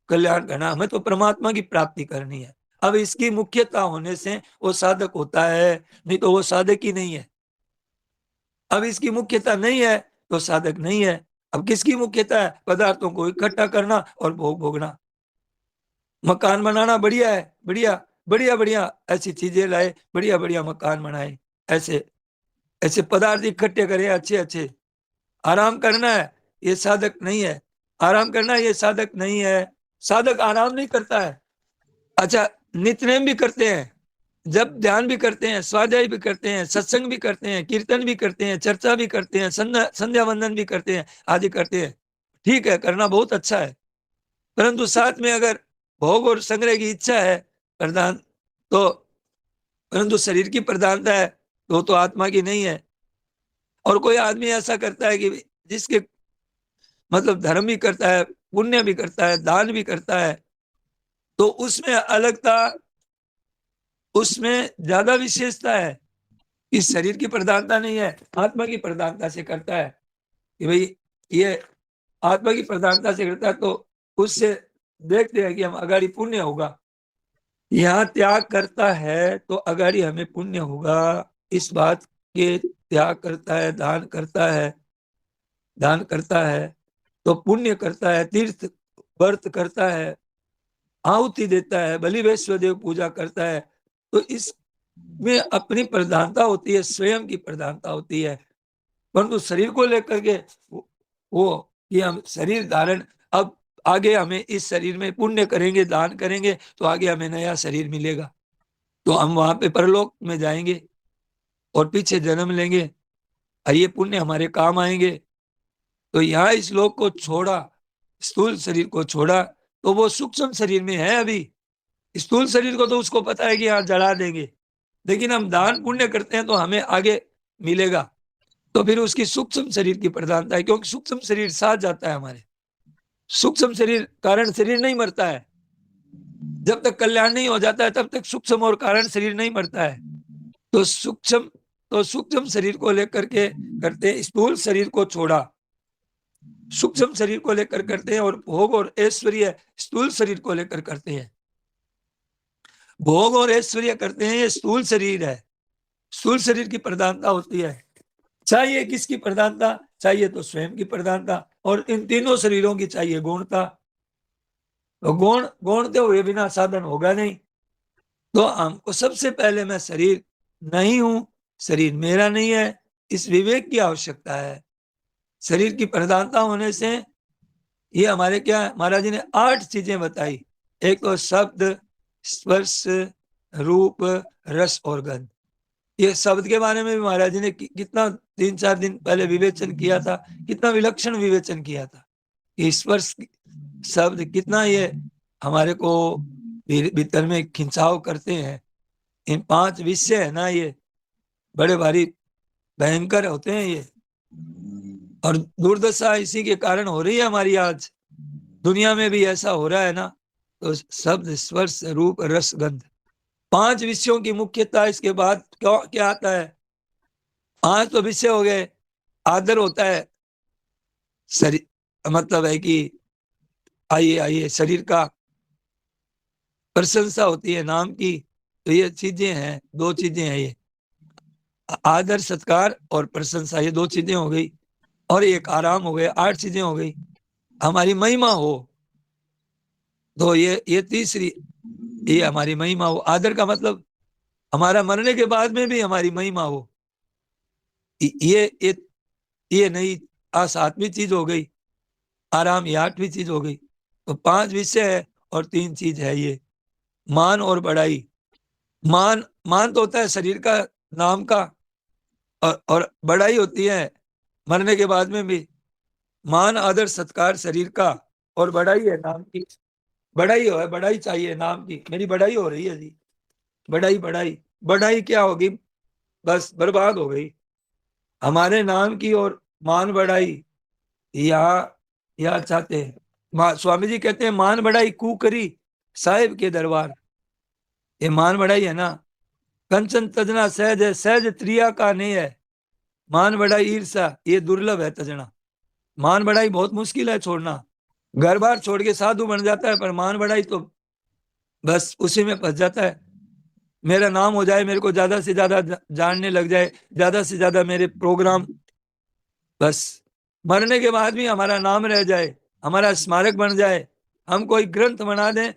कल्याण करना, हमें तो परमात्मा की प्राप्ति करनी है। अब इसकी मुख्यता होने से वो साधक होता है, नहीं तो वो साधक ही नहीं है। अब इसकी मुख्यता नहीं है तो साधक नहीं है। अब किसकी मुख्यता है? पदार्थों को इकट्ठा करना और भोग भोगना। मकान बनाना बढ़िया है, बढ़िया बढ़िया बढ़िया ऐसी चीजें लाए, बढ़िया बढ़िया मकान बनाए, ऐसे ऐसे पदार्थ इकट्ठे करें अच्छे अच्छे। आराम करना है ये साधक नहीं है, आराम करना ये साधक नहीं है। साधक आराम नहीं करता है। अच्छा, नित्यनेम भी करते हैं, जब ध्यान भी करते हैं, स्वाध्याय भी करते हैं, सत्संग भी करते हैं, कीर्तन भी करते हैं, चर्चा भी करते हैं, संध्या वंदन भी करते हैं, आदि करते हैं। ठीक है, करना बहुत अच्छा है, परंतु साथ में अगर भोग और संग्रह की इच्छा है प्रधान, तो परंतु शरीर की प्रधानता है तो आत्मा की नहीं है। और कोई आदमी ऐसा करता है कि जिसके मतलब धर्म भी करता है, पुण्य भी करता है, दान भी करता है, तो उसमें अलगता, उसमें ज्यादा विशेषता है। इस शरीर की प्रधानता नहीं है, आत्मा की प्रधानता से करता है कि भाई ये आत्मा की प्रधानता से करता है, तो उससे देखते हैं कि हम अगाड़ी पुण्य होगा। यहाँ त्याग करता है तो अगाड़ी हमें पुण्य होगा, इस बात के त्याग करता है, दान करता है, दान करता है तो पुण्य करता है, तीर्थ व्रत करता है, आहुति देता है, बलि वैश्व देव पूजा करता है, तो इसमें अपनी प्रधानता होती है, स्वयं की प्रधानता होती है। परंतु शरीर को लेकर के वो कि हम शरीर धारण, अब आगे हमें इस शरीर में पुण्य करेंगे, दान करेंगे तो आगे हमें नया शरीर मिलेगा, तो हम वहां पे परलोक में जाएंगे और पीछे जन्म लेंगे और ये पुण्य हमारे काम आएंगे। तो यहाँ इस लोक को छोड़ा, स्थूल शरीर को छोड़ा, तो वो सूक्ष्म शरीर में है अभी। स्थूल शरीर को तो उसको पता है कि यहाँ जला देंगे, लेकिन हम दान पुण्य करते हैं तो हमें आगे मिलेगा। तो फिर उसकी सूक्ष्म शरीर की प्रधानता है, क्योंकि सूक्ष्म शरीर साथ जाता है हमारे। सूक्ष्म शरीर, कारण शरीर नहीं मरता है, जब तक कल्याण नहीं हो जाता है तब तक सूक्ष्म और कारण शरीर नहीं मरता है। तो सूक्ष्म शरीर को लेकर के करते हैं, स्थूल शरीर को छोड़ा, सूक्ष्म शरीर को लेकर करते हैं, और भोग और ऐश्वर्य स्थूल शरीर को लेकर करते हैं। भोग और ऐश्वर्य करते हैं, ये स्थूल शरीर है, स्थूल शरीर की प्रधानता होती है। चाहिए किसकी प्रधानता? चाहिए तो स्वयं की प्रधानता, और इन तीनों शरीरों की चाहिए गुणता। तो गुणते हुए बिना साधन होगा नहीं। तो हमको सबसे पहले मैं शरीर नहीं हूं, शरीर मेरा नहीं है, इस विवेक की आवश्यकता है। शरीर की प्रधानता होने से ये हमारे क्या है, महाराज जी ने 8 चीजें बताई। एक तो शब्द, स्पर्श, रूप, रस और गंध। ये शब्द के बारे में भी महाराज जी ने कितना 3-4 दिन पहले विवेचन किया था, कितना विलक्षण विवेचन किया था कि स्पर्श शब्द कितना ये हमारे को भीतर में खिंचाव करते हैं। इन 5 विषय है ना, ये बड़े भारी भयंकर होते हैं ये, और दुर्दशा इसी के कारण हो रही है हमारी आज। दुनिया में भी ऐसा हो रहा है ना। तो शब्द स्पर्श रूप रस गंध, 5 विषयों की मुख्यता। इसके बाद क्या क्या आता है? 5 तो विषय हो गए। आदर होता है शरीर, मतलब है कि आइए आइए शरीर का। प्रशंसा होती है नाम की। तो ये चीजें हैं, 2 चीजें हैं ये, आदर सत्कार और प्रशंसा, ये 2 चीजें हो गई। और एक आराम हो गए, 8 चीजें हो गई। हमारी महिमा हो, तो ये तीसरी, ये हमारी महिमा हो। आदर का मतलब हमारा मरने के बाद में भी हमारी महिमा हो। ये ये नहीं, 7वीं चीज हो गई। आराम, ये 8वीं चीज हो गई। तो 5 विषय है और 3 चीज है ये, मान और बड़ाई। मान, मान तो होता है शरीर का, नाम का। और बड़ाई होती है मरने के बाद में भी। मान आदर सत्कार शरीर का, और बड़ाई है नाम की। बड़ाई हो है, बड़ाई चाहिए नाम की। मेरी बड़ाई हो रही है जी, बड़ाई बड़ाई। बड़ाई क्या होगी? बस बर्बाद हो गई हमारे नाम की। और मान बढ़ाई, यहाँ यहाँ चाहते हैं। स्वामी जी कहते हैं मान बढ़ाई कूकरी साहिब के दरबार। ये मान बढ़ाई है ना। कंचन तजना सहज है, सहज त्रिया का नहीं है। मान बढ़ाई ईर्षा, ये दुर्लभ है तजना। मान बढ़ाई बहुत मुश्किल है छोड़ना। घर बार छोड़ के साधु बन जाता है, पर मान बढ़ाई तो बस उसी में फंस जाता है। मेरा नाम हो जाए, मेरे को ज्यादा से ज्यादा जानने लग जाए, ज्यादा से ज्यादा मेरे प्रोग्राम, बस मरने के बाद भी हमारा नाम रह जाए, हमारा स्मारक बन जाए। हम कोई ग्रंथ बना दें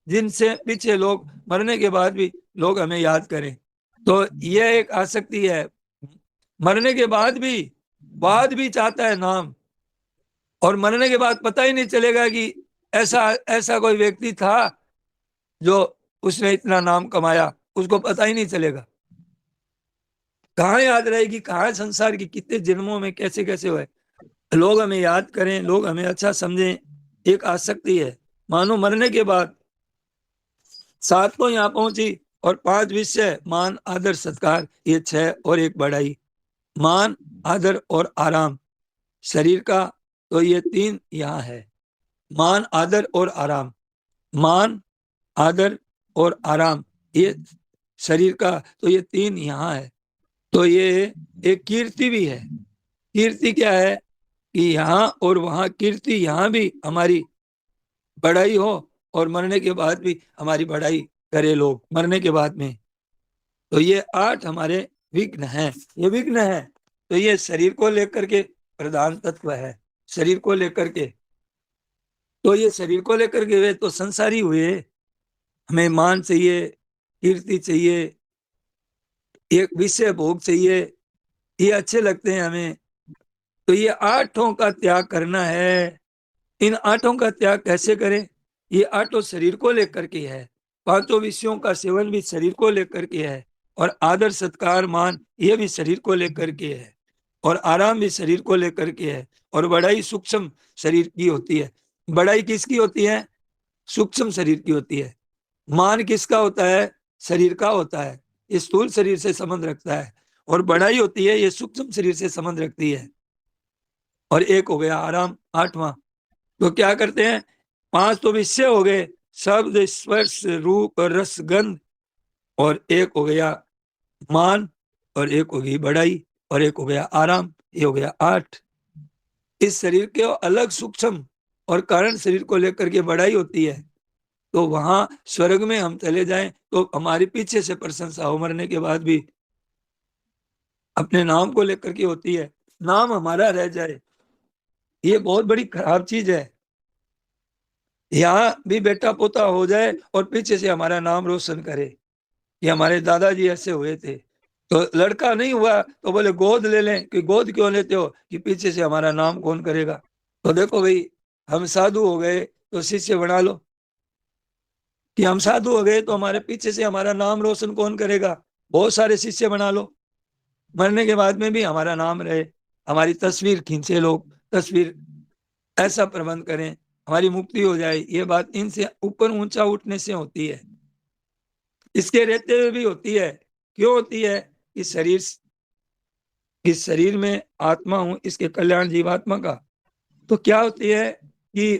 जिनसे पीछे लोग, मरने के बाद भी लोग हमें याद करें। तो यह एक आसक्ति है। मरने के बाद भी चाहता है नाम। और मरने के बाद पता ही नहीं चलेगा कि ऐसा ऐसा कोई व्यक्ति था जो उसने इतना नाम कमाया, उसको पता ही नहीं चलेगा। कहाँ याद रहेगी, कहाँ संसार की कितने जन्मों में कैसे कैसे हुए। लोग हमें याद करें, लोग हमें अच्छा समझें, एक आसक्ति है। मानो मरने के बाद 7 तो यहाँ पहुंची, और 5 विषय मान आदर सत्कार, ये 6, और एक बढ़ाई। मान आदर और आराम शरीर का, तो ये 3 यहाँ है। मान आदर और आराम, मान आदर और आराम, ये शरीर का, तो ये 3 यहाँ है। तो ये एक कीर्ति भी है। कीर्ति क्या है? कि यहाँ और वहाँ कीर्ति, यहाँ भी हमारी बढ़ाई हो, और मरने के बाद भी हमारी बढ़ाई करे लोग मरने के बाद में। तो ये 8 हमारे विघ्न हैं। ये विघ्न है, तो ये शरीर को लेकर के प्रधान तत्व है। शरीर को लेकर के, तो ये शरीर को लेकर के वे तो संसारी हुए। हमें मान चाहिए, कीर्ति चाहिए, एक विषय भोग चाहिए, ये अच्छे लगते हैं हमें। तो ये 8 का त्याग करना है। इन 8 का त्याग कैसे करें? ये 8 शरीर को लेकर के है। 5 विषयों का सेवन भी शरीर को लेकर के है। और आदर सत्कार मान, ये भी शरीर को लेकर के है। और आराम भी शरीर को लेकर के है। और बड़ाई सूक्ष्म शरीर की होती है। बड़ाई किसकी होती है? सूक्ष्म शरीर की होती है। मान किसका होता है? शरीर का होता है, ये स्थूल शरीर से संबंध रखता है। और बड़ाई होती है, ये सूक्ष्म शरीर से संबंध रखती है। और एक हो गया आराम, 8वां। तो क्या करते हैं? 5 तो विषय हो गए, शब्द स्पर्श रूप रस गंध। और एक हो गया मान, और एक हो गई बड़ाई, और एक हो गया आराम, ये हो गया 8। इस शरीर के अलग सूक्ष्म और कारण शरीर को लेकर के बड़ाई होती है। तो वहां स्वर्ग में हम चले जाएं तो हमारे पीछे से प्रशंसा हो, मरने के बाद भी अपने नाम को लेकर के होती है। नाम हमारा रह जाए, ये बहुत बड़ी खराब चीज है। यहाँ भी बेटा पोता हो जाए और पीछे से हमारा नाम रोशन करे, कि हमारे दादाजी ऐसे हुए थे। तो लड़का नहीं हुआ तो बोले गोद ले लें, कि गोद क्यों लेते हो? कि पीछे से हमारा नाम कौन करेगा। तो देखो भाई, हम साधु हो गए तो शिष्य बना लो, कि हम साधु हो गए तो हमारे पीछे से हमारा नाम रोशन कौन करेगा। बहुत सारे शिष्य बना लो, मरने के बाद में भी हमारा नाम रहे, हमारी तस्वीर खींचे लोग, तस्वीर ऐसा प्रबंध करें, हमारी मुक्ति हो जाए। ये बात इनसे ऊपर ऊंचा उठने से होती है, इसके रहते हुए भी होती है। क्यों होती है? इस शरीर, इस शरीर में आत्मा हूं, इसके कल्याण जीवात्मा का। तो क्या होती है कि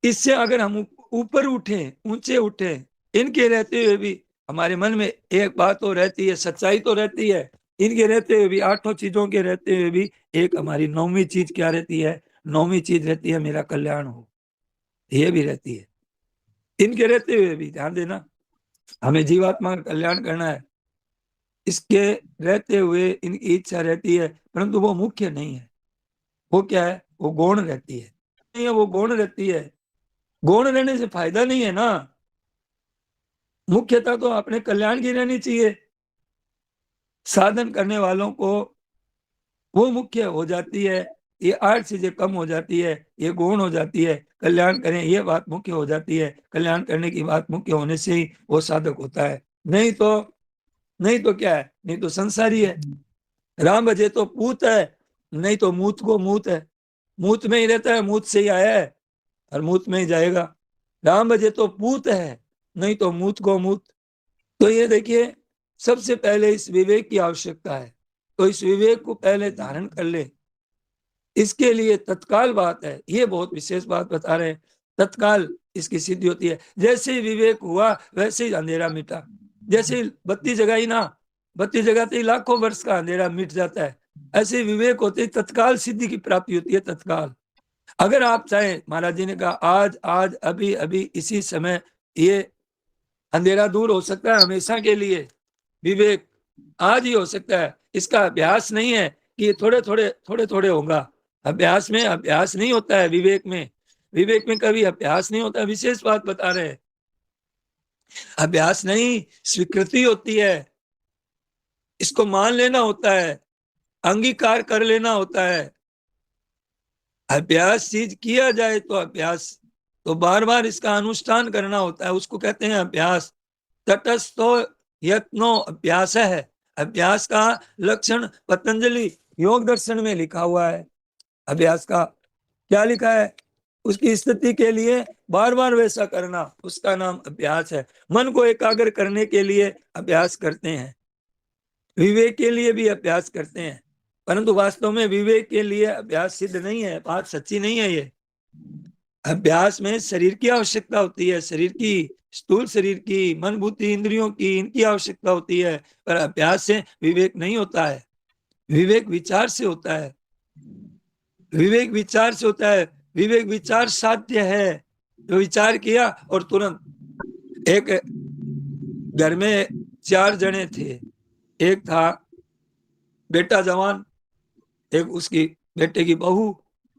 इससे अगर हम ऊपर उठे, ऊंचे उठे, इनके रहते हुए भी हमारे मन में एक बात तो रहती है, सच्चाई तो रहती है, इनके रहते हुए भी, आठों चीजों के रहते हुए भी एक हमारी नौवीं चीज क्या रहती है? नौवीं चीज रहती है मेरा कल्याण हो, ये भी रहती है। इनके रहते हुए भी ध्यान देना, हमें जीवात्मा का कल्याण करना है, इसके रहते हुए इनकी इच्छा रहती है, परंतु वो मुख्य नहीं है। वो क्या है? वो गौण रहती है, नहीं है, वो गौण रहती है। गौण रहने से फायदा नहीं है ना, मुख्यता तो अपने कल्याण की रहनी चाहिए। साधन करने वालों को वो मुख्य हो जाती है, ये आठ चीजें कम हो जाती है, ये गौण हो जाती है। कल्याण करें ये बात मुख्य हो जाती है, कल्याण करने की बात मुख्य होने से ही वो साधक होता है। नहीं तो, नहीं तो क्या है? नहीं तो संसारी है। राम भजे तो पूत है, नहीं तो मूत को मूत है। मूत में ही रहता है, मूत से ही आया है और मूत में ही जाएगा। राम भजे तो पूत है, नहीं तो मूत को मूत। तो ये देखिए, सबसे पहले इस विवेक की आवश्यकता है, तो इस विवेक को पहले धारण कर ले। इसके लिए तत्काल बात है, ये बहुत विशेष बात बता रहे हैं, तत्काल इसकी सिद्धि होती है। जैसे ही विवेक हुआ वैसे ही अंधेरा मिटा। जैसे ही बत्ती जगाई ना, बत्ती जगाते ही लाखों वर्ष का अंधेरा मिट जाता है। ऐसे विवेक होते ही तत्काल सिद्धि की प्राप्ति होती है, तत्काल। अगर आप चाहें, महाराज जी ने कहा आज आज अभी अभी इसी समय ये अंधेरा दूर हो सकता है हमेशा के लिए। विवेक आज ही हो सकता है, इसका अभ्यास नहीं है कि ये थोड़े थोड़े होगा। अभ्यास में अभ्यास नहीं होता है, विवेक में, विवेक में कभी अभ्यास नहीं होता। विशेष बात बता रहे हैं, अभ्यास नहीं, स्वीकृति होती है। इसको मान लेना होता है, अंगीकार कर लेना होता है। अभ्यास चीज किया जाए तो अभ्यास, तो बार बार इसका अनुष्ठान करना होता है, उसको कहते हैं अभ्यास। तटस्थो यत्नो अभ्यास है। अभ्यास का लक्षण पतंजलि योग दर्शन में लिखा हुआ है। अभ्यास का क्या लिखा है? उसकी स्थिति के लिए बार बार वैसा करना, उसका नाम अभ्यास है। मन को एकाग्र करने के लिए अभ्यास करते हैं, विवेक के लिए भी अभ्यास करते हैं, परंतु वास्तव में विवेक के लिए अभ्यास सिद्ध नहीं है, बात सच्ची नहीं है ये। अभ्यास में शरीर की आवश्यकता होती है, शरीर की, स्थूल शरीर की, मन बुद्धि इंद्रियों की, इनकी आवश्यकता होती है। पर अभ्यास से विवेक नहीं होता है, विवेक विचार से होता है, विवेक विचार से होता है। विवेक विचार साध्य है, जो विचार किया और तुरंत। एक घर में 4 जने थे, एक था बेटा जवान, एक उसकी बेटे की बहू,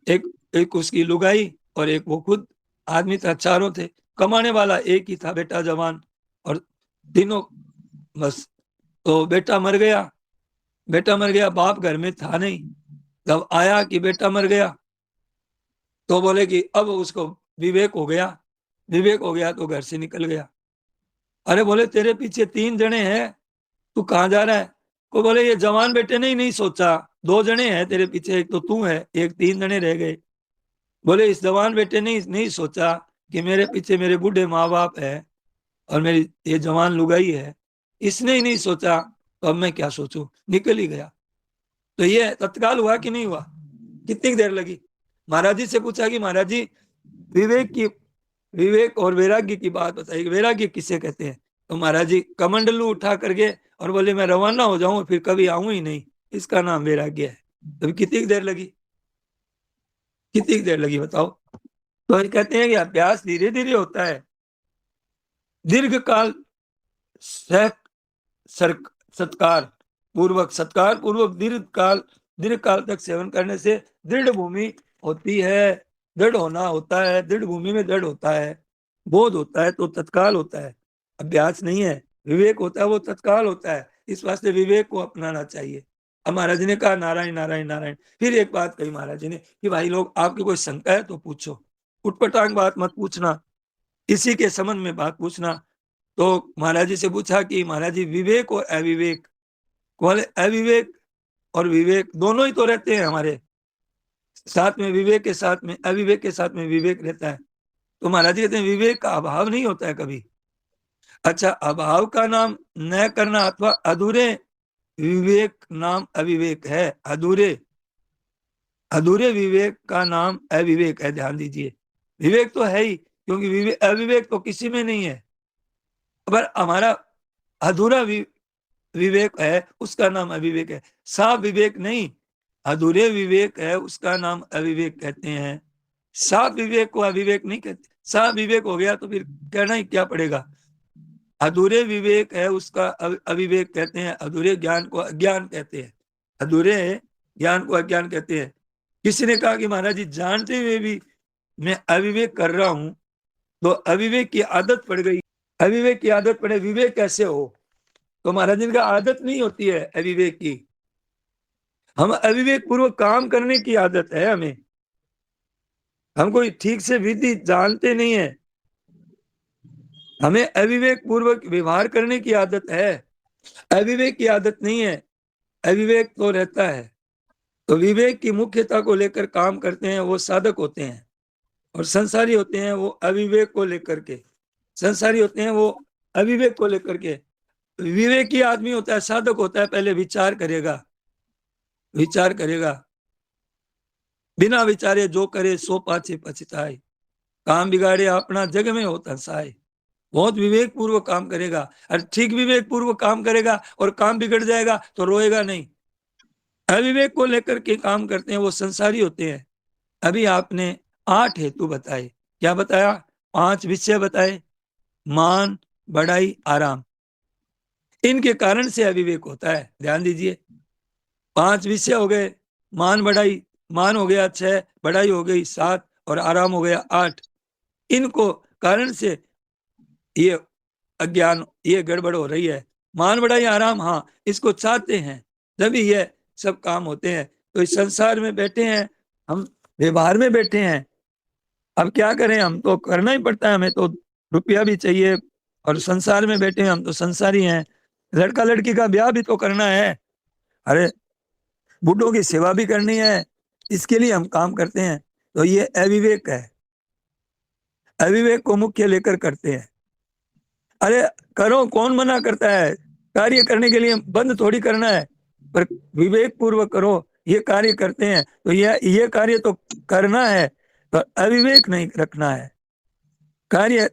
एक एक उसकी लुगाई, और एक वो खुद आदमी था। चारों थे, कमाने वाला एक ही था, बेटा जवान, और तीनों बस। तो बेटा मर गया, बेटा मर गया, बाप घर में था नहीं। जब आया कि बेटा मर गया, तो बोले कि अब उसको विवेक हो गया, विवेक हो गया तो घर से निकल गया। अरे बोले तेरे पीछे 3 जने हैं, तू कहाँ जा रहा है? को बोले ये जवान बेटे ने ही नहीं सोचा, 2 जने हैं तेरे पीछे, एक तो तू है, एक 3 जने रह गए। बोले इस जवान बेटे ने नहीं सोचा कि मेरे पीछे मेरे बूढ़े माँ बाप है और मेरी ये जवान लुगाई है, इसने ही नहीं सोचा, तो अब मैं क्या सोचूं, निकल ही गया। तो ये तत्काल हुआ कि नहीं हुआ? कितनी देर लगी? महाराज जी से पूछा कि महाराज जी विवेक की, विवेक और वैराग्य की बात बताइए, वैराग्य किसे कहते हैं? तो महाराज जी कमंडलू उठा करके और बोले मैं रवाना हो जाऊं फिर कभी आऊं ही नहीं, इसका नाम वैराग्य है। तो कितनी देर लगी, कितनी देर लगी बताओ? तो ये कहते हैं कि अभ्यास धीरे धीरे होता है, दीर्घ काल सत्कार पूर्वक, सत्कार पूर्वक दीर्घ काल तक सेवन करने से दृढ़ भूमि होती है, दृढ़ होना होता है, दृढ़ भूमि में दृढ़ होता है, बोध होता है, तो तत्काल होता है। अभ्यास नहीं है, विवेक होता है, वो तत्काल होता है। इस वास्ते विवेक को अपनाना चाहिए। अब महाराज जी ने कहा नारायण नारायण नारायण। फिर एक बात कही महाराज जी ने कि भाई लोग आपकी कोई शंका है तो पूछो, उटपटांग बात मत पूछना, इसी के संबंध में बात पूछना। तो महाराज जी से पूछा कि महाराज जी विवेक और अविवेक, बोले अविवेक और विवेक दोनों ही तो रहते हैं हमारे साथ में, विवेक के साथ में अविवेक के साथ में विवेक रहता है। तो महाराज जी कहते हैं विवेक का अभाव नहीं होता है कभी। अच्छा, अभाव का नाम न करना अथवा अधूरे विवेक नाम अविवेक है, अधूरे, अधूरे विवेक का नाम अविवेक है, ध्यान दीजिए। विवेक तो है ही, क्योंकि अविवेक तो किसी में नहीं है। पर हमारा अधूरा विवेक है, उसका नाम अविवेक है। साफ विवेक नहीं, अधूरे विवेक है, उसका नाम अविवेक कहते हैं। साफ विवेक को अविवेक नहीं कहते। साफ विवेक हो गया तो फिर कहना ही क्या पड़ेगा। अधूरे विवेक है, उसका अविवेक कहते हैं। अधूरे ज्ञान को अज्ञान कहते हैं। अधूरे ज्ञान को अज्ञान कहते हैं। किसी ने कहा कि महाराज जी, जानते हुए भी मैं अविवेक कर रहा हूं, तो अविवेक की आदत पड़ गई। अविवेक की आदत पड़े, विवेक कैसे हो? तो महाराज जी का आदत नहीं होती है अविवेक की। हम अविवेक पूर्वक काम करने की आदत है हमें। हम कोई ठीक से विधि जानते नहीं है, हमें अविवेक पूर्वक व्यवहार करने की आदत है। अविवेक की आदत नहीं है, अविवेक तो रहता है। तो विवेक की मुख्यता को लेकर काम करते हैं वो साधक होते हैं, और संसारी होते हैं वो अविवेक को लेकर के। संसारी होते हैं वो अविवेक को लेकर के। विवेकी आदमी होता है, साधक होता है, पहले विचार करेगा, विचार करेगा। बिना विचारे जो करे सो पाछे पछताए, काम बिगाड़े अपना जग में होता साए। बहुत विवेक पूर्वक काम करेगा, और ठीक विवेक पूर्वक काम करेगा और काम बिगड़ जाएगा तो रोएगा नहीं। अविवेक को लेकर के काम करते हैं वो संसारी होते हैं। अभी आपने 8 हेतु बताए। क्या बताया? 5 विषय बताए, मान, बढ़ाई, आराम। इनके कारण से अविवेक होता है, ध्यान दीजिए। 5 विषय हो गए, मान बढ़ाई। मान हो गया 6, बढ़ाई हो गई 7, और आराम हो गया 8। इनको कारण से ये अज्ञान, ये गड़बड़ हो रही है। मान बढ़ाई आराम, हाँ, इसको चाहते हैं जब ये सब काम होते हैं। तो इस संसार में बैठे हैं हम, व्यवहार में बैठे हैं। अब क्या करें, हम तो करना ही पड़ता है, हमें तो रुपया भी चाहिए, और संसार में बैठे हैं हम, तो संसारी हैं। लड़का लड़की का ब्याह भी तो करना है, अरे बूढ़ों की सेवा भी करनी है, इसके लिए हम काम करते हैं। तो ये अविवेक है, अविवेक को मुख्य लेकर करते हैं। अरे करो, कौन मना करता है? कार्य करने के लिए बंद थोड़ी करना है, पर विवेक पूर्वक करो। ये कार्य करते हैं तो ये कार्य तो करना है, पर अविवेक नहीं रखना है। कार्य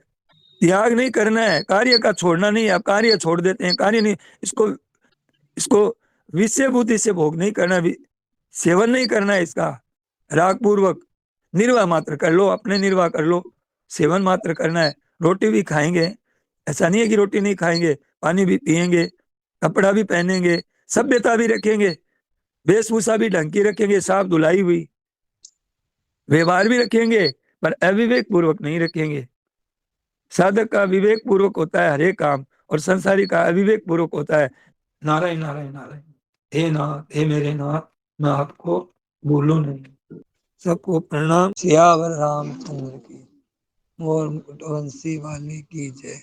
त्याग नहीं करना है, कार्य का छोड़ना नहीं है। अब कार्य छोड़ देते हैं, कार्य नहीं, इसको इसको विषय बुद्धि से भोग नहीं करना, सेवन नहीं करना है इसका। राग पूर्वक निर्वाह मात्र कर लो, अपने निर्वाह कर लो, सेवन मात्र करना है। रोटी भी खाएंगे, ऐसा नहीं है कि रोटी नहीं खाएंगे, पानी भी पिएंगे, कपड़ा भी पहनेंगे, सभ्यता भी रखेंगे, वेशभूषा भी ढंग की रखेंगे, साफ धुलाई हुई, व्यवहार भी रखेंगे, पर अविवेक पूर्वक नहीं रखेंगे। साधक का विवेक पूर्वक होता है हरे काम, और संसारी का अविवेक पूर्वक होता है। नारायण नारायण नारायण। हे नाथ, हे मेरे नाथ, मैं आपको भूलूं नहीं। सबको प्रणाम। सियावर रामचंद्र की, मोर मुकुट वंशी वाली की जय।